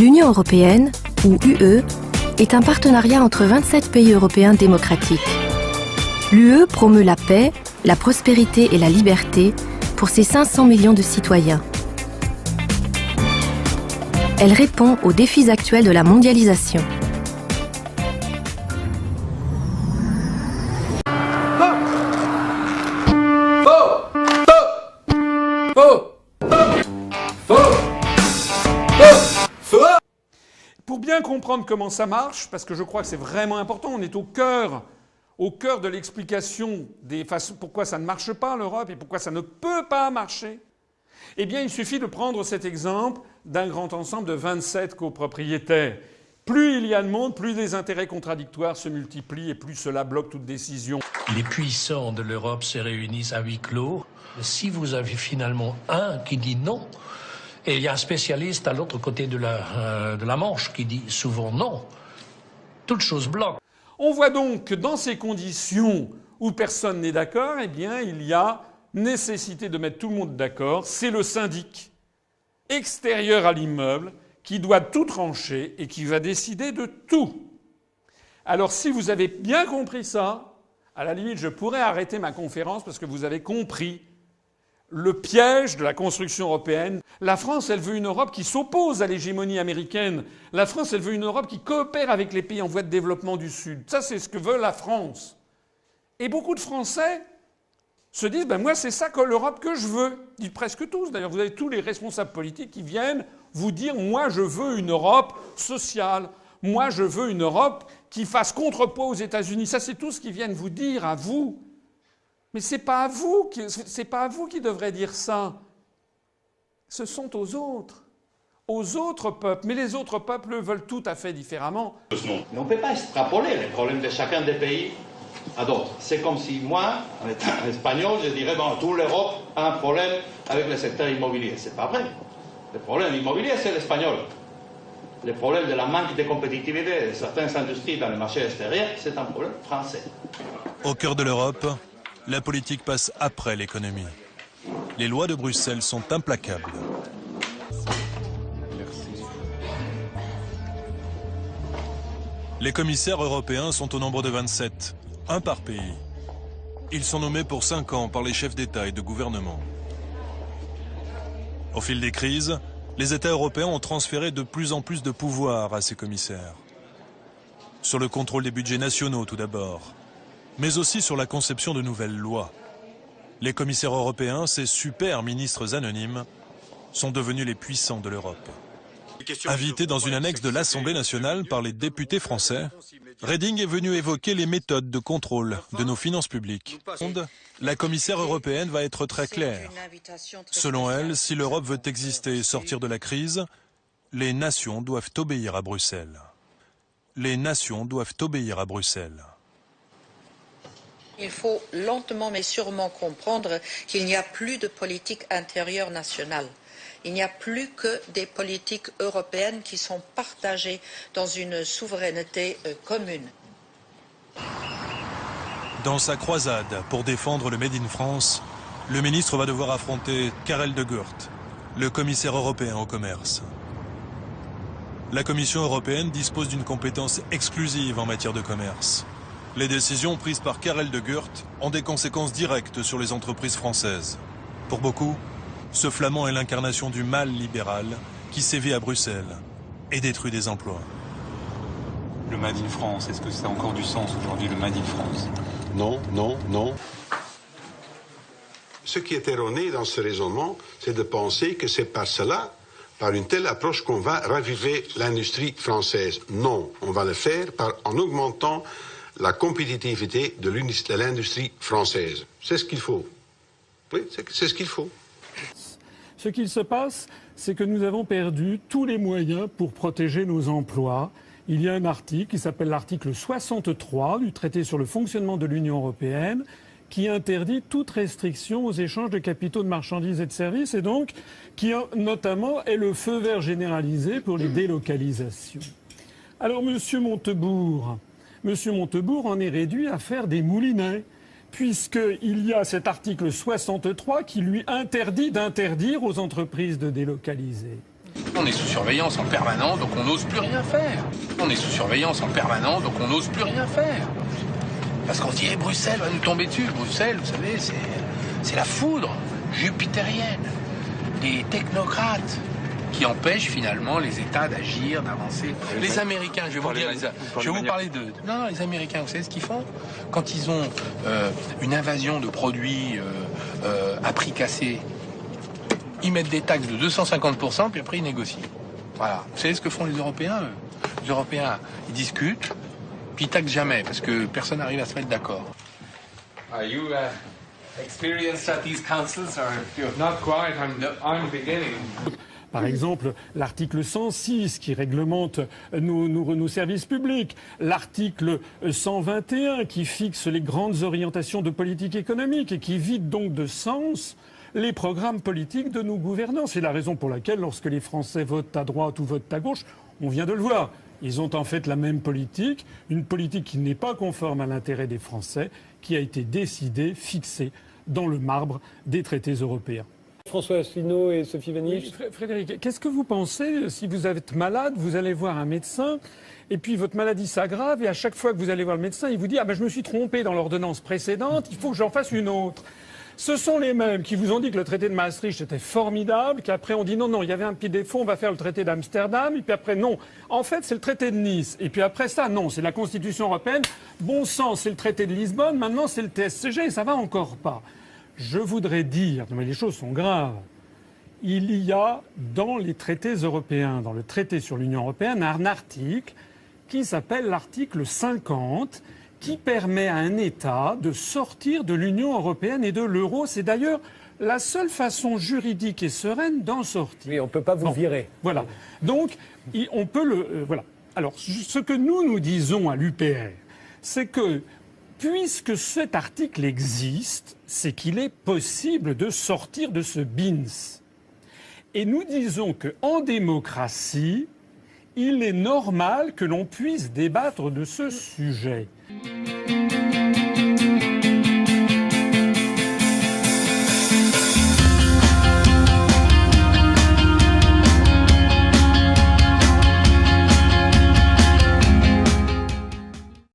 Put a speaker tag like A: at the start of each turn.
A: L'Union européenne, ou UE, est un partenariat entre 27 pays européens démocratiques. L'UE promeut la paix, la prospérité et la liberté pour ses 500 millions de citoyens. Elle répond aux défis actuels de la mondialisation.
B: Pour bien comprendre comment ça marche, parce que je crois que c'est vraiment important, on est au cœur de l'explication des façons pourquoi ça ne marche pas l'Europe et pourquoi ça ne peut pas marcher, eh bien il suffit de prendre cet exemple d'un grand ensemble de 27 copropriétaires. Plus il y a de monde, plus les intérêts contradictoires se multiplient et plus cela bloque toute décision.
C: Les puissants de l'Europe se réunissent à huis clos. Si vous avez finalement un qui dit non, et il y a un spécialiste à l'autre côté de la Manche qui dit souvent non, toute chose bloque.
B: On voit donc que dans ces conditions où personne n'est d'accord, eh bien il y a nécessité de mettre tout le monde d'accord. C'est le syndic extérieur à l'immeuble qui doit tout trancher et qui va décider de tout. Alors si vous avez bien compris ça, à la limite je pourrais arrêter ma conférence parce que vous avez compris le piège de la construction européenne. La France, elle veut une Europe qui s'oppose à l'hégémonie américaine. La France, elle veut une Europe qui coopère avec les pays en voie de développement du Sud. Ça, c'est ce que veut la France. Et beaucoup de Français se disent moi, c'est ça que l'Europe que je veux. Ils disent presque tous. D'ailleurs, vous avez tous les responsables politiques qui viennent vous dire moi, je veux une Europe sociale. Moi, je veux une Europe qui fasse contrepoids aux États-Unis. Ça, c'est tout ce qu'ils viennent vous dire à vous. Mais c'est pas à vous qui devrez dire ça. Ce sont aux autres peuples. Mais les autres peuples veulent tout à fait différemment.
D: Mais on ne peut pas extrapoler les problèmes de chacun des pays à d'autres. C'est comme si moi, en étant espagnol, je dirais toute l'Europe a un problème avec le secteur immobilier. C'est pas vrai. Le problème immobilier, c'est l'espagnol. Le problème de la manque de compétitivité de certaines industries dans le marché extérieur, c'est un problème français.
E: Au cœur de l'Europe, la politique passe après l'économie. Les lois de Bruxelles sont implacables. Les commissaires européens sont au nombre de 27, un par pays. Ils sont nommés pour 5 ans par les chefs d'État et de gouvernement. Au fil des crises, les États européens ont transféré de plus en plus de pouvoir à ces commissaires. Sur le contrôle des budgets nationaux tout d'abord, mais aussi sur la conception de nouvelles lois. Les commissaires européens, ces super ministres anonymes, sont devenus les puissants de l'Europe. Invité dans une annexe de l'Assemblée nationale par les députés français, Reding est venu évoquer les méthodes de contrôle de nos finances publiques. La commissaire européenne va être très claire. Selon elle, si l'Europe veut exister et sortir de la crise, les nations doivent obéir à Bruxelles. Les nations doivent obéir à Bruxelles.
F: Il faut lentement mais sûrement comprendre qu'il n'y a plus de politique intérieure nationale. Il n'y a plus que des politiques européennes qui sont partagées dans une souveraineté commune.
E: Dans sa croisade pour défendre le Made in France, le ministre va devoir affronter Karel de Gucht, le commissaire européen au commerce. La Commission européenne dispose d'une compétence exclusive en matière de commerce. Les décisions prises par Karel de Gucht ont des conséquences directes sur les entreprises françaises. Pour beaucoup, ce flamand est l'incarnation du mal libéral qui sévit à Bruxelles et détruit des emplois.
G: Le Made in France, est-ce que ça a encore du sens aujourd'hui, le Made in France?
H: Non, non, non. Ce qui est erroné dans ce raisonnement, c'est de penser que c'est par cela, par une telle approche, qu'on va raviver l'industrie française. Non, on va le faire en augmentant la compétitivité de l'industrie française. C'est ce qu'il faut. Oui, c'est ce qu'il faut.
I: Ce qu'il se passe, c'est que nous avons perdu tous les moyens pour protéger nos emplois. Il y a un article qui s'appelle l'article 63 du traité sur le fonctionnement de l'Union européenne qui interdit toute restriction aux échanges de capitaux, de marchandises et de services et donc qui notamment est le feu vert généralisé pour les délocalisations. Alors Monsieur Montebourg en est réduit à faire des moulinets, puisqu'il y a cet article 63 qui lui interdit d'interdire aux entreprises de délocaliser.
J: On est sous surveillance en permanence, donc on n'ose plus rien faire. On est sous surveillance en permanence, donc on n'ose plus rien faire. Parce qu'on se dit, Bruxelles va nous tomber dessus. Bruxelles, vous savez, c'est la foudre jupitérienne. Des technocrates qui empêchent finalement les États d'agir, d'avancer. Les Américains, je vais vous parler de... Non, les Américains, vous savez ce qu'ils font? Quand ils ont une invasion de produits à prix cassé, ils mettent des taxes de 250%, puis après ils négocient. Voilà. Vous savez ce que font les Européens, eux? Les Européens, ils discutent, puis ils taxent jamais, parce que personne n'arrive à se mettre d'accord.
K: Are you experienced at these councils, or not quite? I'm beginning.
I: Par exemple, l'article 106 qui réglemente nos services publics, l'article 121 qui fixe les grandes orientations de politique économique et qui vide donc de sens les programmes politiques de nos gouvernants. C'est la raison pour laquelle, lorsque les Français votent à droite ou votent à gauche, on vient de le voir. Ils ont en fait la même politique, une politique qui n'est pas conforme à l'intérêt des Français, qui a été décidée, fixée dans le marbre des traités européens.
L: François Asselineau et Sophie Vanish.
I: Oui, Frédéric, qu'est-ce que vous pensez si vous êtes malade, vous allez voir un médecin et puis votre maladie s'aggrave et à chaque fois que vous allez voir le médecin, il vous dit « Ah ben je me suis trompé dans l'ordonnance précédente, il faut que j'en fasse une autre ». Ce sont les mêmes qui vous ont dit que le traité de Maastricht était formidable, qu'après on dit non, il y avait un petit défaut, on va faire le traité d'Amsterdam, et puis après non. En fait, c'est le traité de Nice. Et puis après ça, non, c'est la Constitution européenne. Bon sang, c'est le traité de Lisbonne, maintenant c'est le TSCG, et ça va encore pas. Je voudrais dire, mais les choses sont graves, il y a dans les traités européens, dans le traité sur l'Union européenne, un article qui s'appelle l'article 50, qui permet à un État de sortir de l'Union européenne et de l'euro. C'est d'ailleurs la seule façon juridique et sereine d'en sortir.
L: Oui, on ne peut pas vous virer.
I: Voilà. Donc, on peut le... voilà. Alors, ce que nous disons à l'UPR, c'est que, puisque cet article existe, c'est qu'il est possible de sortir de ce BINS. Et nous disons qu'en démocratie, il est normal que l'on puisse débattre de ce sujet.